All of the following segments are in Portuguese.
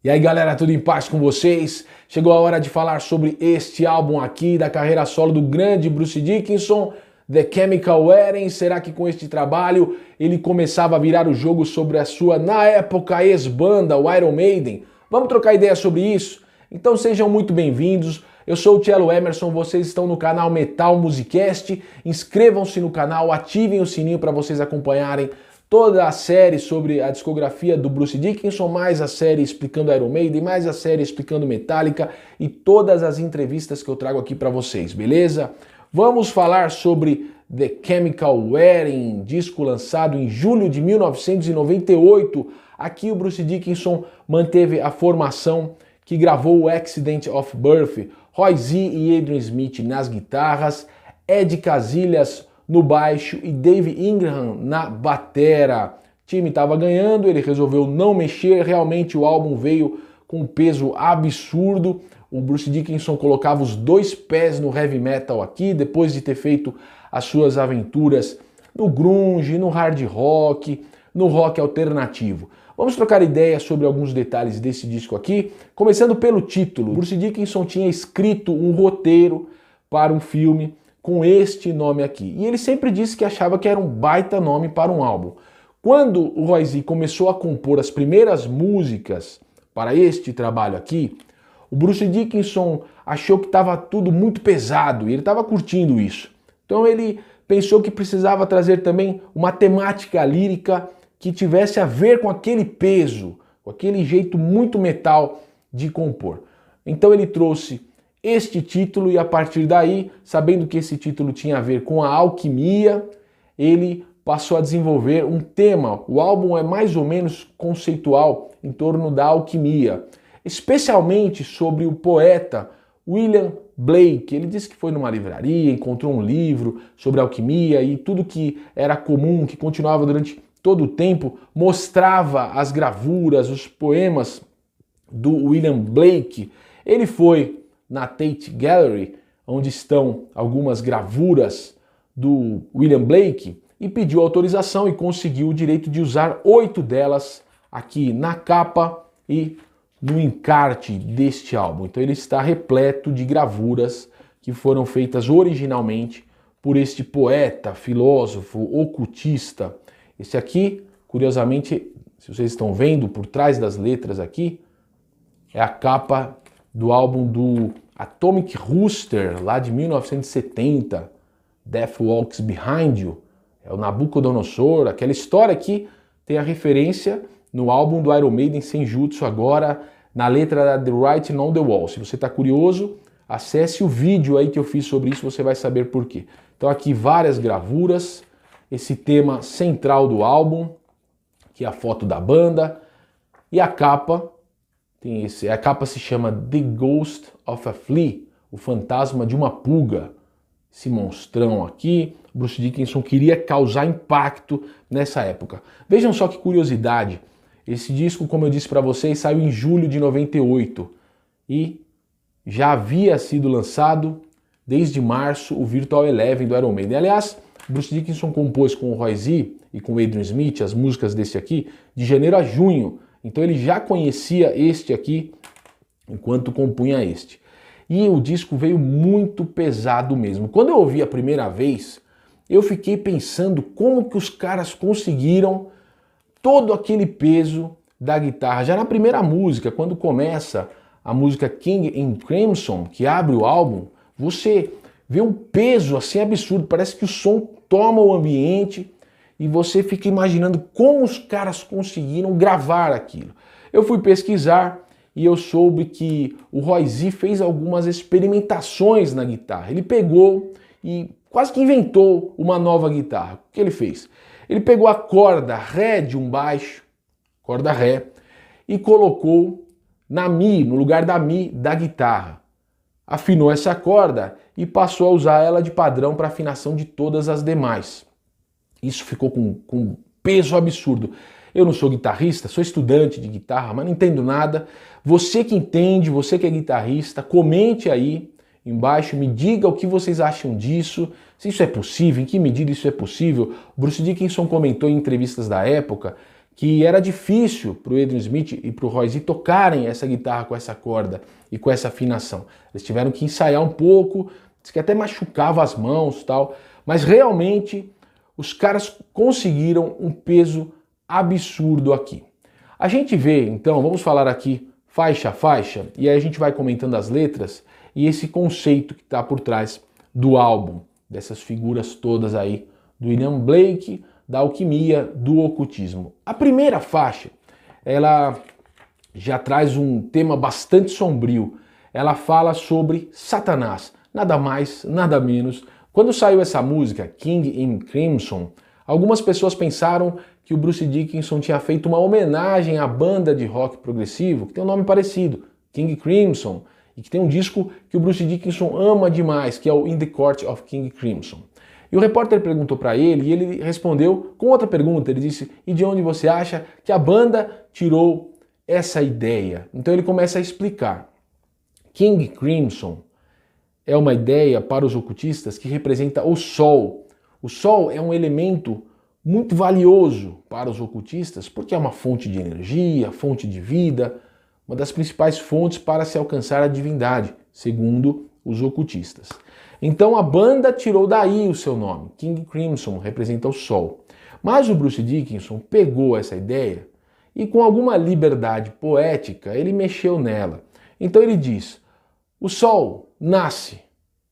E aí galera, tudo em paz com vocês? Chegou a hora de falar sobre este álbum aqui da carreira solo do grande Bruce Dickinson, The Chemical Wedding. Será que com este trabalho ele começava a virar o jogo sobre a sua, na época, ex-banda, o Iron Maiden? Vamos trocar ideia sobre isso? Então sejam muito bem-vindos. Eu sou o Cello Emerson, vocês estão no canal Metal Musicast. Inscrevam-se no canal, ativem o sininho para vocês acompanharem toda a série sobre a discografia do Bruce Dickinson, mais a série explicando Iron Maiden, mais a série explicando Metallica e todas as entrevistas que eu trago aqui para vocês, beleza? Vamos falar sobre The Chemical Wedding, disco lançado em julho de 1998. Aqui o Bruce Dickinson manteve a formação que gravou o Accident of Birth, Roy Z e Adrian Smith nas guitarras, Ed Casillas no baixo e Dave Ingraham na batera. O time estava ganhando, ele resolveu não mexer, realmente o álbum veio com um peso absurdo. O Bruce Dickinson colocava os dois pés no heavy metal aqui, depois de ter feito as suas aventuras no grunge, no hard rock, no rock alternativo. Vamos trocar ideias sobre alguns detalhes desse disco aqui, começando pelo título. Bruce Dickinson tinha escrito um roteiro para um filme com este nome aqui. E ele sempre disse que achava que era um baita nome para um álbum. Quando o Roy Z começou a compor as primeiras músicas para este trabalho aqui, o Bruce Dickinson achou que estava tudo muito pesado e ele estava curtindo isso. Então ele pensou que precisava trazer também uma temática lírica que tivesse a ver com aquele peso, com aquele jeito muito metal de compor. Então ele trouxe este título e a partir daí, sabendo que esse título tinha a ver com a alquimia, ele passou a desenvolver um tema. O álbum é mais ou menos conceitual em torno da alquimia, especialmente sobre o poeta William Blake. Ele disse que foi numa livraria, encontrou um livro sobre alquimia e tudo que era comum, que continuava durante todo o tempo, mostrava as gravuras, os poemas do William Blake. Ele foi na Tate Gallery, onde estão algumas gravuras do William Blake, e pediu autorização e conseguiu o direito de usar 8 delas aqui na capa e no encarte deste álbum. Então ele está repleto de gravuras que foram feitas originalmente por este poeta, filósofo, ocultista. Esse aqui, curiosamente, se vocês estão vendo por trás das letras aqui, é a capa do álbum do Atomic Rooster, lá de 1970, Death Walks Behind You, é o Nabucodonosor. Aquela história aqui tem a referência no álbum do Iron Maiden, Senjutsu, agora na letra da The Writing on the Wall. Se você está curioso, acesse o vídeo aí que eu fiz sobre isso, você vai saber por quê. Então aqui várias gravuras, esse tema central do álbum, que é a foto da banda, e a capa. A capa se chama The Ghost of a Flea, o fantasma de uma pulga. Esse monstrão aqui, Bruce Dickinson queria causar impacto nessa época. Vejam só que curiosidade, esse disco, como eu disse para vocês, saiu em julho de 98 e já havia sido lançado desde março o Virtual Eleven do Iron Maiden. Aliás, Bruce Dickinson compôs com o Roy Z e com o Adrian Smith as músicas desse aqui de janeiro a junho. Então ele já conhecia este aqui enquanto compunha este. E o disco veio muito pesado mesmo. Quando eu ouvi a primeira vez, eu fiquei pensando como que os caras conseguiram todo aquele peso da guitarra. Já na primeira música, quando começa a música King in Crimson, que abre o álbum, você vê um peso assim absurdo. Parece que o som toma o ambiente e você fica imaginando como os caras conseguiram gravar aquilo. Eu fui pesquisar e eu soube que o Roy Z fez algumas experimentações na guitarra. Ele pegou e quase que inventou uma nova guitarra. O que ele fez? Ele pegou a corda Ré de um baixo, corda Ré, e colocou na Mi, no lugar da Mi da guitarra. Afinou essa corda e passou a usar ela de padrão para afinação de todas as demais. Isso ficou com um peso absurdo. Eu não sou guitarrista, sou estudante de guitarra, mas não entendo nada. Você que entende, você que é guitarrista, comente aí embaixo, me diga o que vocês acham disso, se isso é possível, em que medida isso é possível. Bruce Dickinson comentou em entrevistas da época que era difícil para o Adrian Smith e para o Roy Z tocarem essa guitarra com essa corda e com essa afinação. Eles tiveram que ensaiar um pouco, diz que até machucava as mãos e tal, mas realmente os caras conseguiram um peso absurdo aqui. A gente vê, então, vamos falar aqui faixa a faixa, e aí a gente vai comentando as letras e esse conceito que está por trás do álbum, dessas figuras todas aí, do William Blake, da alquimia, do ocultismo. A primeira faixa, ela já traz um tema bastante sombrio. Ela fala sobre Satanás, nada mais, nada menos. Quando saiu essa música, King in Crimson, algumas pessoas pensaram que o Bruce Dickinson tinha feito uma homenagem à banda de rock progressivo, que tem um nome parecido, King Crimson, e que tem um disco que o Bruce Dickinson ama demais, que é o In the Court of King Crimson. E o repórter perguntou para ele, e ele respondeu com outra pergunta, ele disse, e de onde você acha que a banda tirou essa ideia? Então ele começa a explicar. King Crimson é uma ideia para os ocultistas que representa o Sol. O Sol é um elemento muito valioso para os ocultistas, porque é uma fonte de energia, fonte de vida, uma das principais fontes para se alcançar a divindade, segundo os ocultistas. Então a banda tirou daí o seu nome. King Crimson representa o Sol. Mas o Bruce Dickinson pegou essa ideia e com alguma liberdade poética ele mexeu nela. Então ele diz, o Sol nasce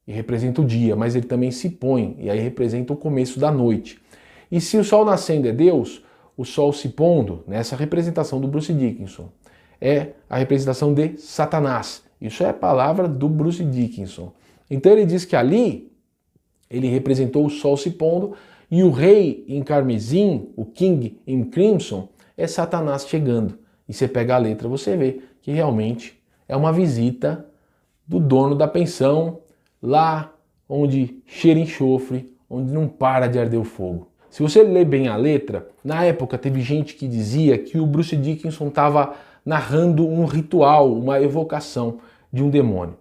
e representa o dia, mas ele também se põe e aí representa o começo da noite. E se o Sol nascendo é Deus, o Sol se pondo, nessa representação do Bruce Dickinson, é a representação de Satanás. Isso é a palavra do Bruce Dickinson. Então ele diz que ali ele representou o Sol se pondo e o rei em carmesim, o King em crimson, é Satanás chegando. E você pega a letra, você vê que realmente é uma visita do dono da pensão, lá onde cheira enxofre, onde não para de arder o fogo. Se você ler bem a letra, na época teve gente que dizia que o Bruce Dickinson estava narrando um ritual, uma evocação de um demônio.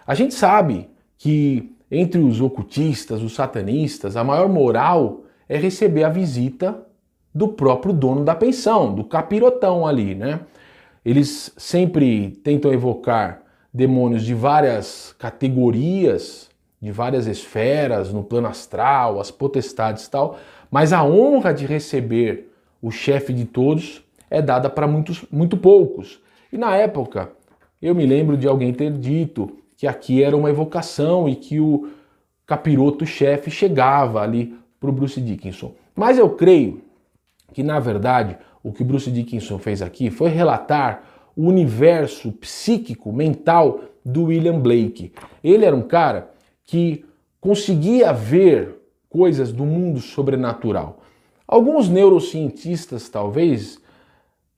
A gente sabe que entre os ocultistas, os satanistas, a maior moral é receber a visita do próprio dono da pensão, do capirotão ali, né? Eles sempre tentam evocar demônios de várias categorias, de várias esferas, no plano astral, as potestades e tal, mas a honra de receber o chefe de todos é dada para muito poucos. E na época, eu me lembro de alguém ter dito que aqui era uma evocação e que o capiroto-chefe chegava ali para o Bruce Dickinson. Mas eu creio que, na verdade, o que o Bruce Dickinson fez aqui foi relatar o universo psíquico, mental do William Blake. Ele era um cara que conseguia ver coisas do mundo sobrenatural. Alguns neurocientistas, talvez,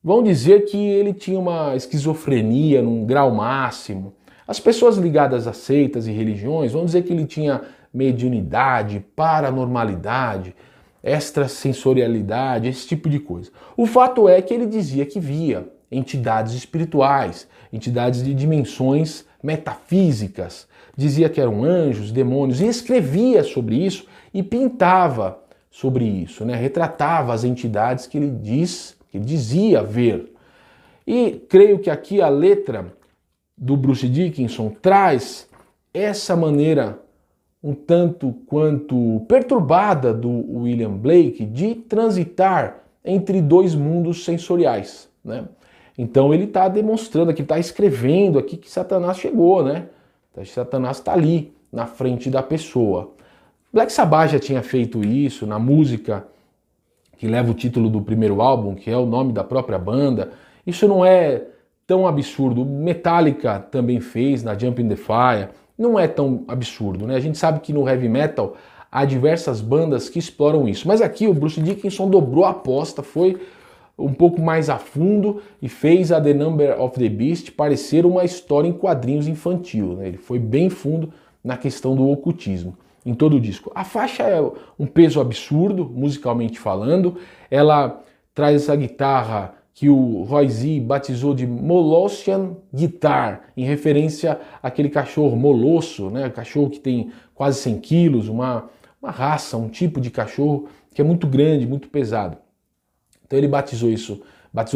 vão dizer que ele tinha uma esquizofrenia num grau máximo. As pessoas ligadas a seitas e religiões vão dizer que ele tinha mediunidade, paranormalidade, extrasensorialidade, esse tipo de coisa. O fato é que ele dizia que via entidades espirituais, entidades de dimensões metafísicas, dizia que eram anjos, demônios, e escrevia sobre isso e pintava sobre isso, né? Retratava as entidades que ele dizia ver. E creio que aqui a letra do Bruce Dickinson traz essa maneira um tanto quanto perturbada do William Blake de transitar entre dois mundos sensoriais, né? Então ele está demonstrando aqui, está escrevendo aqui que Satanás chegou, né? Satanás está ali, na frente da pessoa. Black Sabbath já tinha feito isso na música que leva o título do primeiro álbum, que é o nome da própria banda. Isso não é tão absurdo. Metallica também fez na Jump in the Fire. Não é tão absurdo, né? A gente sabe que no heavy metal há diversas bandas que exploram isso. Mas aqui o Bruce Dickinson dobrou a aposta, foi um pouco mais a fundo e fez a The Number of the Beast parecer uma história em quadrinhos infantil, né? Ele foi bem fundo na questão do ocultismo em todo o disco. A faixa é um peso absurdo, musicalmente falando. Ela traz essa guitarra que o Roy Z batizou de Molossian Guitar, em referência àquele cachorro molosso, né? Cachorro que tem quase 100 quilos, uma raça, um tipo de cachorro que é muito grande, muito pesado. Então ele batizou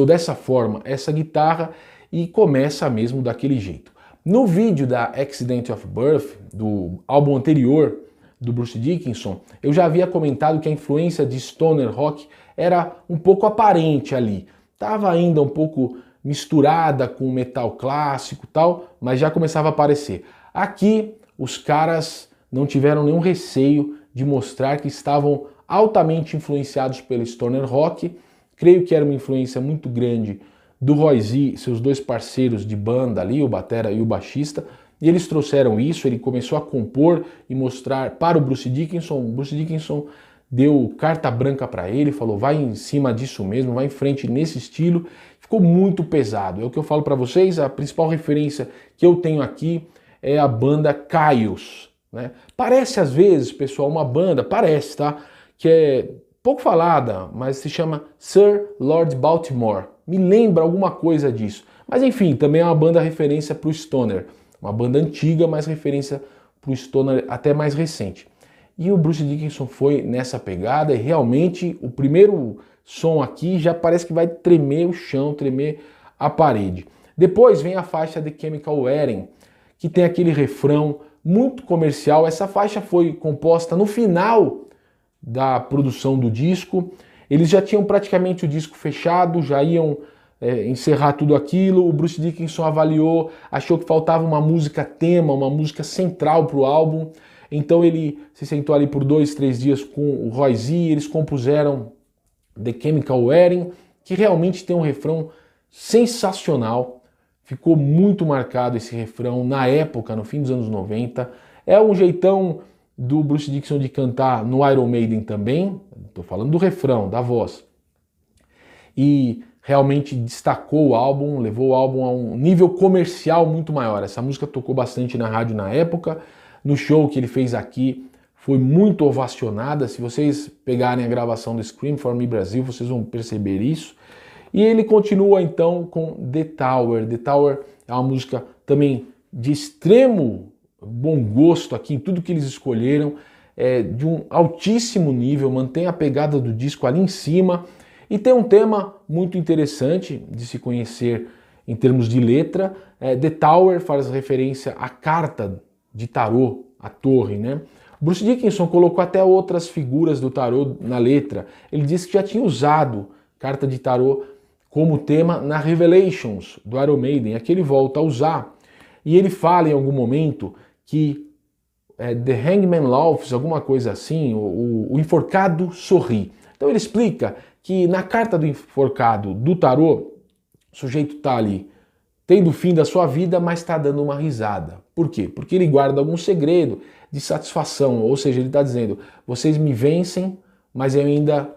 dessa forma essa guitarra e começa mesmo daquele jeito. No vídeo da Accident of Birth, do álbum anterior do Bruce Dickinson, eu já havia comentado que a influência de stoner rock era um pouco aparente ali. Estava ainda um pouco misturada com metal clássico e tal, mas já começava a aparecer. Aqui os caras não tiveram nenhum receio de mostrar que estavam altamente influenciados pelo stoner rock. Creio que era uma influência muito grande do Roy Z e seus dois parceiros de banda ali, o batera e o baixista, e eles trouxeram isso. Ele começou a compor e mostrar para o Bruce Dickinson. O Bruce Dickinson deu carta branca para ele, falou, vai em cima disso mesmo, vai em frente nesse estilo. Ficou muito pesado. É o que eu falo para vocês, a principal referência que eu tenho aqui é a banda Kyuss, né? Parece às vezes, pessoal, uma banda, parece, tá? Que é pouco falada, mas se chama Sir Lord Baltimore. Me lembra alguma coisa disso. Mas enfim, também é uma banda referência para o stoner. Uma banda antiga, mas referência para o stoner até mais recente. E o Bruce Dickinson foi nessa pegada e realmente o primeiro som aqui já parece que vai tremer o chão, tremer a parede. Depois vem a faixa The Chemical Wedding, que tem aquele refrão muito comercial. Essa faixa foi composta no final da produção do disco. Eles já tinham praticamente o disco fechado, já iam encerrar tudo aquilo. O Bruce Dickinson avaliou, achou que faltava uma música tema, uma música central para o álbum. Então ele se sentou ali por 2, 3 dias com o Roy Z, eles compuseram The Chemical Wedding, que realmente tem um refrão sensacional. Ficou muito marcado esse refrão na época, no fim dos anos 90. É um jeitão do Bruce Dickinson de cantar no Iron Maiden também. Estou falando do refrão, da voz. E realmente destacou o álbum, levou o álbum a um nível comercial muito maior. Essa música tocou bastante na rádio na época. No show que ele fez aqui, foi muito ovacionada. Se vocês pegarem a gravação do Scream for Me Brasil, vocês vão perceber isso. E ele continua então com The Tower. The Tower é uma música também de extremo bom gosto aqui em tudo que eles escolheram, de um altíssimo nível, mantém a pegada do disco ali em cima e tem um tema muito interessante de se conhecer em termos de letra. The Tower faz referência à carta de tarô, a torre, né? Bruce Dickinson colocou até outras figuras do tarô na letra. Ele disse que já tinha usado carta de tarô como tema na Revelations do Iron Maiden, aqui ele volta a usar. E ele fala em algum momento que The Hangman Laughs, alguma coisa assim, o enforcado sorri. Então ele explica que na carta do enforcado do tarô, o sujeito está ali tendo o fim da sua vida, mas está dando uma risada. Por quê? Porque ele guarda algum segredo de satisfação, ou seja, ele está dizendo, vocês me vencem, mas eu ainda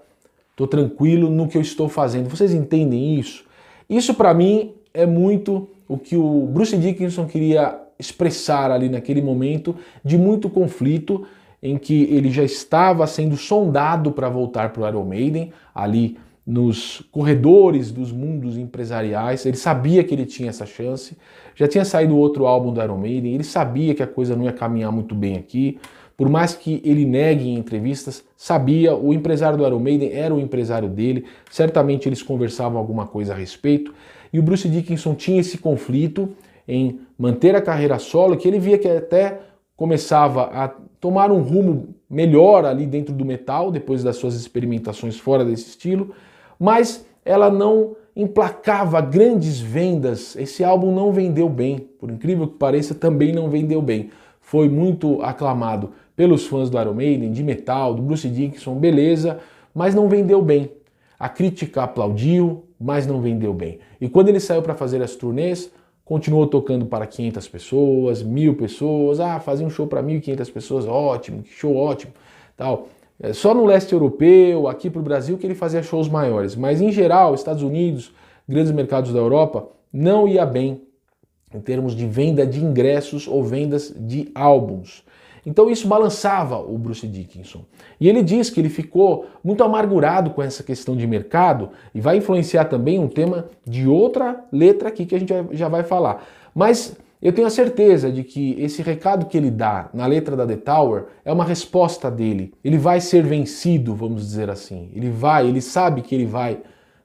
estou tranquilo no que eu estou fazendo. Vocês entendem isso? Isso para mim é muito o que o Bruce Dickinson queria expressar ali naquele momento de muito conflito, em que ele já estava sendo sondado para voltar para o Iron Maiden, ali nos corredores dos mundos empresariais. Ele sabia que ele tinha essa chance, já tinha saído outro álbum do Iron Maiden, ele sabia que a coisa não ia caminhar muito bem aqui, por mais que ele negue em entrevistas, sabia, o empresário do Iron Maiden era o empresário dele, certamente eles conversavam alguma coisa a respeito, e o Bruce Dickinson tinha esse conflito em manter a carreira solo, que ele via que até começava a tomar um rumo melhor ali dentro do metal, depois das suas experimentações fora desse estilo, mas ela não emplacava grandes vendas. Esse álbum não vendeu bem, por incrível que pareça, também não vendeu bem. Foi muito aclamado pelos fãs do Iron Maiden, de metal, do Bruce Dickinson, beleza, mas não vendeu bem. A crítica aplaudiu, mas não vendeu bem. E quando ele saiu para fazer as turnês, continuou tocando para 500 pessoas, 1000 pessoas, fazia um show para 1.500 pessoas, ótimo, que show ótimo, tal. Só no leste europeu, aqui para o Brasil, que ele fazia shows maiores, mas em geral, Estados Unidos, grandes mercados da Europa, não ia bem em termos de venda de ingressos ou vendas de álbuns. Então isso balançava o Bruce Dickinson. E ele diz que ele ficou muito amargurado com essa questão de mercado e vai influenciar também um tema de outra letra aqui que a gente já vai falar. Mas eu tenho a certeza de que esse recado que ele dá na letra da The Tower é uma resposta dele. Ele vai ser vencido, vamos dizer assim. Ele sabe que ele vai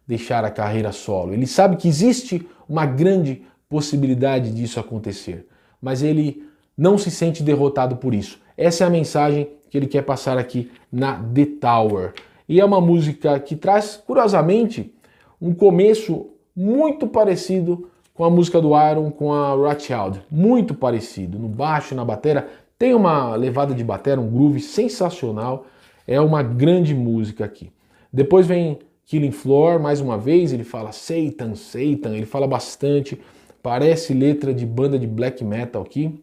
deixar a carreira solo. Ele sabe que existe uma grande possibilidade disso acontecer, mas ele não se sente derrotado por isso. Essa é a mensagem que ele quer passar aqui na The Tower. E é uma música que traz, curiosamente, um começo muito parecido com a música do Iron, com a Rothschild. Muito parecido. No baixo, na batera, tem uma levada de batera, um groove sensacional. É uma grande música aqui. Depois vem Killing Floor, mais uma vez, ele fala Satan, Satan, ele fala bastante. Parece letra de banda de black metal aqui.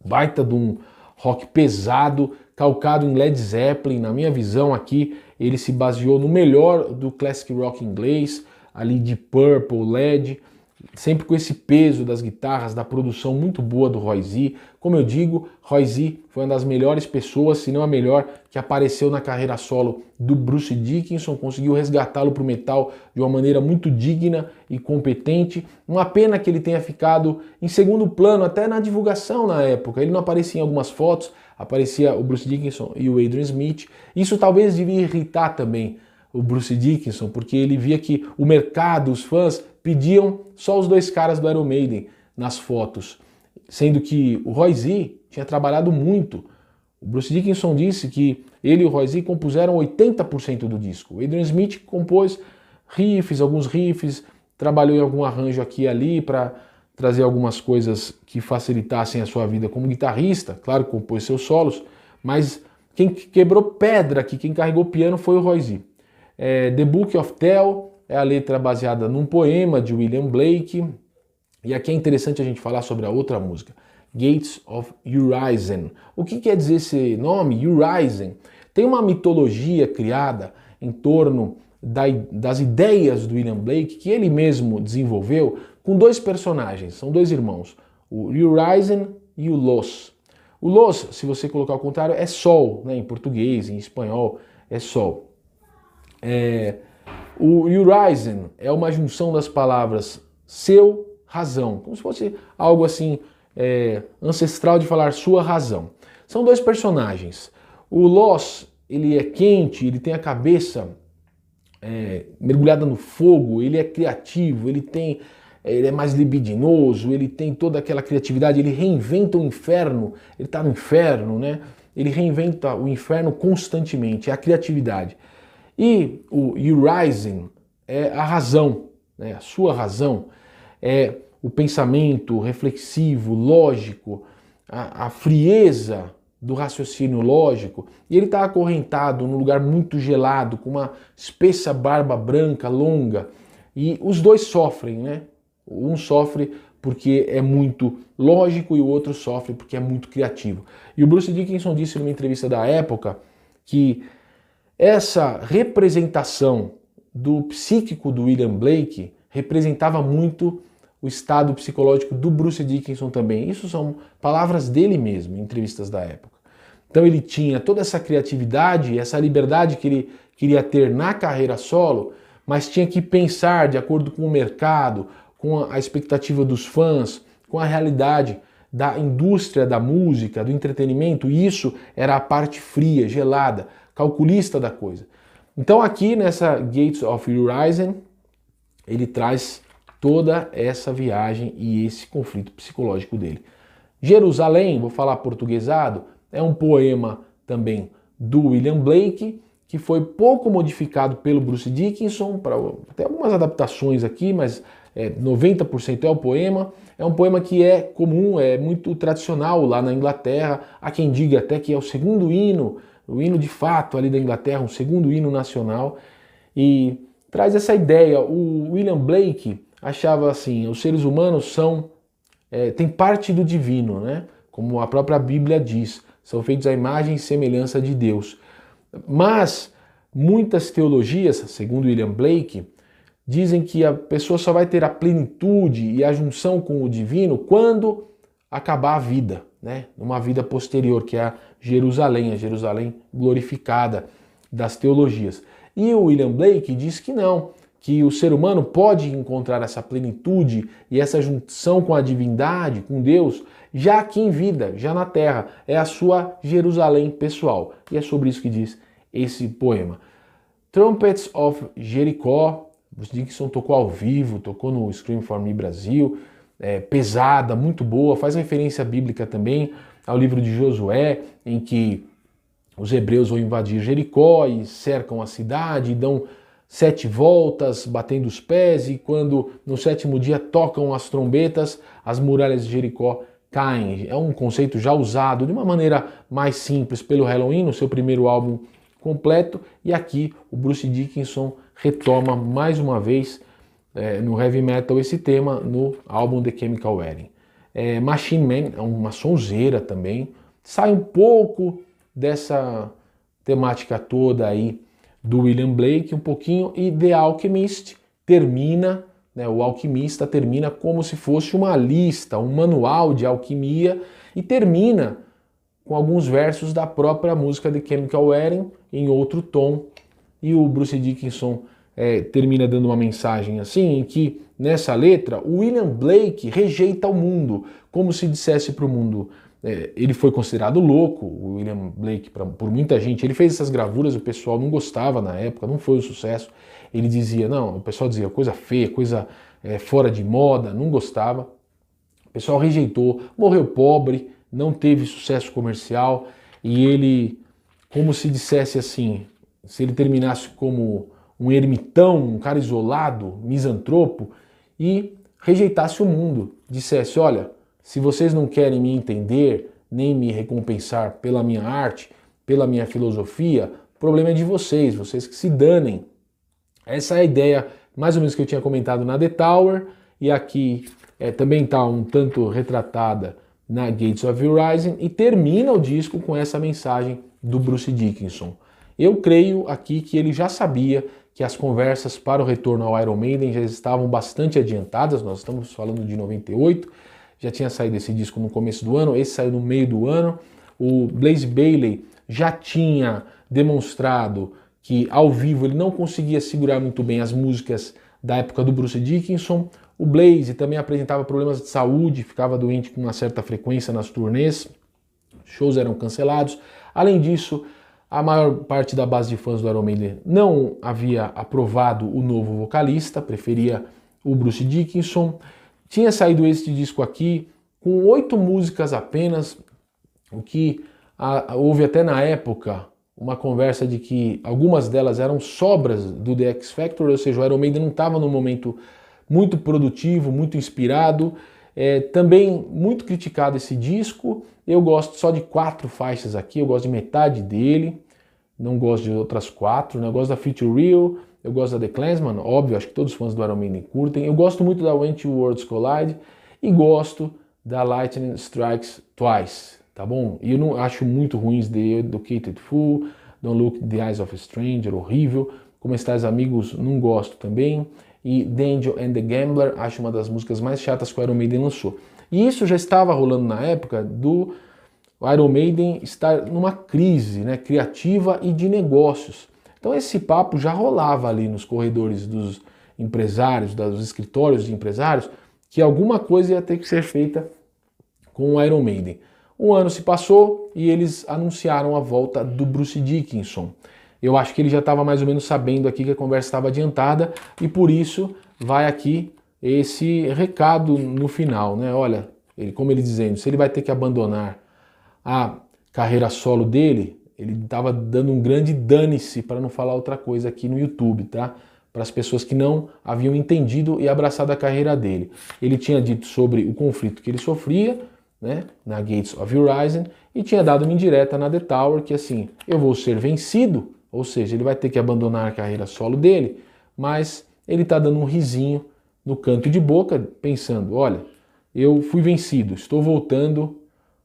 Baita de um rock pesado, calcado em Led Zeppelin. Na minha visão aqui, ele se baseou no melhor do classic rock inglês, ali de Purple, Led, sempre com esse peso das guitarras, da produção muito boa do Roy Z. Como eu digo, Roy Z foi uma das melhores pessoas, se não a melhor, que apareceu na carreira solo do Bruce Dickinson, conseguiu resgatá-lo para o metal de uma maneira muito digna e competente. Uma pena que ele tenha ficado em segundo plano, até na divulgação na época. Ele não aparecia em algumas fotos, aparecia o Bruce Dickinson e o Adrian Smith. Isso talvez devia irritar também o Bruce Dickinson, porque ele via que o mercado, os fãs, pediam só os dois caras do Iron Maiden nas fotos, sendo que o Roy Z tinha trabalhado muito. O Bruce Dickinson disse que ele e o Roy Z compuseram 80% do disco. O Adrian Smith compôs riffs, alguns riffs, trabalhou em algum arranjo aqui e ali para trazer algumas coisas que facilitassem a sua vida como guitarrista. Claro que compôs seus solos, mas quem quebrou pedra aqui, quem carregou o piano foi o Roy Z. The Book of Tell é a letra baseada num poema de William Blake. E aqui é interessante a gente falar sobre a outra música, Gates of Urizen. O que quer dizer esse nome, Urizen? Tem uma mitologia criada em torno das ideias do William Blake, que ele mesmo desenvolveu, com dois personagens, são dois irmãos, o Urizen e o Los. O Los, se você colocar ao contrário, é sol, né? Em português, em espanhol, é sol. O Urizen é uma junção das palavras seu, razão, como se fosse algo assim ancestral de falar sua razão. São dois personagens. O Los, ele é quente, ele tem a cabeça mergulhada no fogo, ele é criativo, ele é mais libidinoso, ele tem toda aquela criatividade, ele reinventa o inferno, ele está no inferno, né? Ele reinventa o inferno constantemente, é a criatividade. E o Urizen é a razão, né? A sua razão, é o pensamento reflexivo, lógico, a frieza do raciocínio lógico, e ele está acorrentado num lugar muito gelado, com uma espessa barba branca, longa, e os dois sofrem, né? Um sofre porque é muito lógico e o outro sofre porque é muito criativo. E o Bruce Dickinson disse numa entrevista da época que essa representação do psíquico do William Blake representava muito o estado psicológico do Bruce Dickinson também. Isso são palavras dele mesmo, em entrevistas da época. Então ele tinha toda essa criatividade, essa liberdade que ele queria ter na carreira solo, mas tinha que pensar de acordo com o mercado, com a expectativa dos fãs, com a realidade da indústria da música, do entretenimento, e isso era a parte fria, gelada, calculista da coisa. Então aqui nessa Gates of Urizen, ele traz toda essa viagem e esse conflito psicológico dele. Jerusalém, vou falar portuguesado, é um poema também do William Blake, que foi pouco modificado pelo Bruce Dickinson, tem algumas adaptações aqui, mas 90% é o poema. É um poema que é comum, é muito tradicional lá na Inglaterra. Há quem diga até que é o segundo hino, o hino de fato ali da Inglaterra, um segundo hino nacional. E traz essa ideia. O William Blake achava assim, os seres humanos têm parte do divino, né? Como a própria Bíblia diz, são feitos à imagem e semelhança de Deus. Mas muitas teologias, segundo William Blake, dizem que a pessoa só vai ter a plenitude e a junção com o divino quando acabar a vida, né? Numa vida posterior, que é a Jerusalém glorificada das teologias. E o William Blake diz que não, que o ser humano pode encontrar essa plenitude e essa junção com a divindade, com Deus, já aqui em vida, já na terra. É a sua Jerusalém pessoal. E é sobre isso que diz esse poema. Trumpets of Jericho, Bruce Dickinson tocou ao vivo, tocou no Scream for Me Brasil, pesada, muito boa, faz referência bíblica também ao livro de Josué, em que os hebreus vão invadir Jericó e cercam a cidade e dão 7 voltas, batendo os pés, e quando no 7º dia tocam as trombetas, as muralhas de Jericó caem. É um conceito já usado de uma maneira mais simples pelo Helloween, no seu primeiro álbum completo, e aqui o Bruce Dickinson retoma mais uma vez no heavy metal esse tema no álbum The Chemical Wedding. Machine Man é uma sonzeira também, sai um pouco dessa temática toda aí do William Blake um pouquinho, e The Alchemist termina, o Alquimista termina como se fosse uma lista, um manual de alquimia, e termina com alguns versos da própria música The Chemical Wedding em outro tom, e o Bruce Dickinson termina dando uma mensagem assim, em que nessa letra o William Blake rejeita o mundo, como se dissesse para o mundo, ele foi considerado louco, o William Blake, por muita gente. Ele fez essas gravuras, o pessoal não gostava na época, não foi um sucesso. Ele dizia, não, o pessoal dizia coisa feia, coisa fora de moda, não gostava. O pessoal rejeitou, morreu pobre, não teve sucesso comercial, e ele, como se dissesse assim, se ele terminasse como um ermitão, um cara isolado, misantropo, e rejeitasse o mundo, dissesse, olha, se vocês não querem me entender, nem me recompensar pela minha arte, pela minha filosofia, o problema é de vocês, vocês que se danem. Essa é a ideia, mais ou menos, que eu tinha comentado na The Tower, e aqui também está um tanto retratada na Gates of Rising, e termina o disco com essa mensagem do Bruce Dickinson. Eu creio aqui que ele já sabia que as conversas para o retorno ao Iron Maiden já estavam bastante adiantadas, nós estamos falando de 98, já tinha saído esse disco no começo do ano, esse saiu no meio do ano. O Blaze Bayley já tinha demonstrado que ao vivo ele não conseguia segurar muito bem as músicas da época do Bruce Dickinson. O Blaze também apresentava problemas de saúde, ficava doente com uma certa frequência nas turnês, shows eram cancelados. Além disso, a maior parte da base de fãs do Iron Maiden não havia aprovado o novo vocalista, preferia o Bruce Dickinson. Tinha saído este disco aqui com 8 músicas apenas, o que houve até na época uma conversa de que algumas delas eram sobras do The X Factor, ou seja, o Iron Maiden não estava num momento muito produtivo, muito inspirado. Também muito criticado esse disco. Eu gosto só de 4 faixas aqui, eu gosto de metade dele, não gosto de outras 4, né? Eu gosto da Future Real, eu gosto da The Clansman, óbvio, acho que todos os fãs do Iron Maiden curtem. Eu gosto muito da When Two Worlds Collide e gosto da Lightning Strikes Twice, tá bom? E eu não acho muito ruins The Educated Fool, Don't Look in the Eyes of a Stranger, horrível. Como Estais Amigos, não gosto também. E The Angel and the Gambler, acho uma das músicas mais chatas que o Iron Maiden lançou. E isso já estava rolando na época do Iron Maiden estar numa crise, né, criativa e de negócios. Então esse papo já rolava ali nos corredores dos empresários, dos escritórios de empresários, que alguma coisa ia ter que ser feita com o Iron Maiden. Um ano se passou e eles anunciaram a volta do Bruce Dickinson. Eu acho que ele já estava mais ou menos sabendo aqui que a conversa estava adiantada, e por isso vai aqui esse recado no final, né? Olha, como ele dizendo, se ele vai ter que abandonar a carreira solo dele, ele estava dando um grande dane-se, para não falar outra coisa, aqui no YouTube, tá? Para as pessoas que não haviam entendido e abraçado a carreira dele. Ele tinha dito sobre o conflito que ele sofria, né, na Gates of Rising, e tinha dado uma indireta na The Tower, que assim, eu vou ser vencido, ou seja, ele vai ter que abandonar a carreira solo dele, mas ele está dando um risinho no canto de boca, pensando, olha, eu fui vencido, estou voltando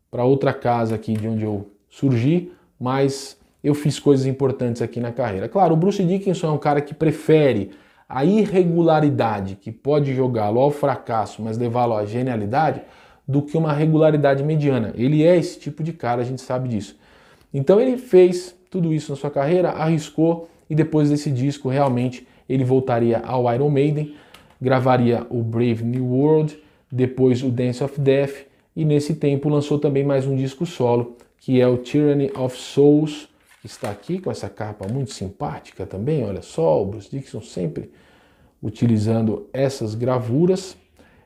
para outra casa aqui de onde eu surgi, mas eu fiz coisas importantes aqui na carreira. Claro, o Bruce Dickinson é um cara que prefere a irregularidade, que pode jogá-lo ao fracasso, mas levá-lo à genialidade, do que uma regularidade mediana. Ele é esse tipo de cara, a gente sabe disso. Então ele fez tudo isso na sua carreira, arriscou, e depois desse disco realmente ele voltaria ao Iron Maiden, gravaria o Brave New World, depois o Dance of Death, e nesse tempo lançou também mais um disco solo, que é o Tyranny of Souls, que está aqui com essa capa muito simpática também, olha só, o Bruce Dickinson sempre utilizando essas gravuras.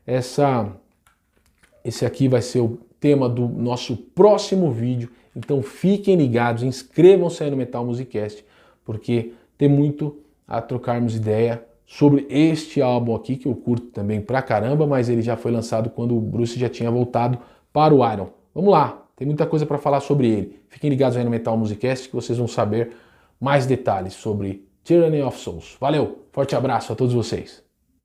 Esse aqui vai ser o tema do nosso próximo vídeo, então fiquem ligados, inscrevam-se aí no Metal Musicast, porque tem muito a trocarmos ideia sobre este álbum aqui, que eu curto também pra caramba, mas ele já foi lançado quando o Bruce já tinha voltado para o Iron. Vamos lá, tem muita coisa para falar sobre ele. Fiquem ligados aí no Metal Musicast que vocês vão saber mais detalhes sobre Tyranny of Souls. Valeu, forte abraço a todos vocês.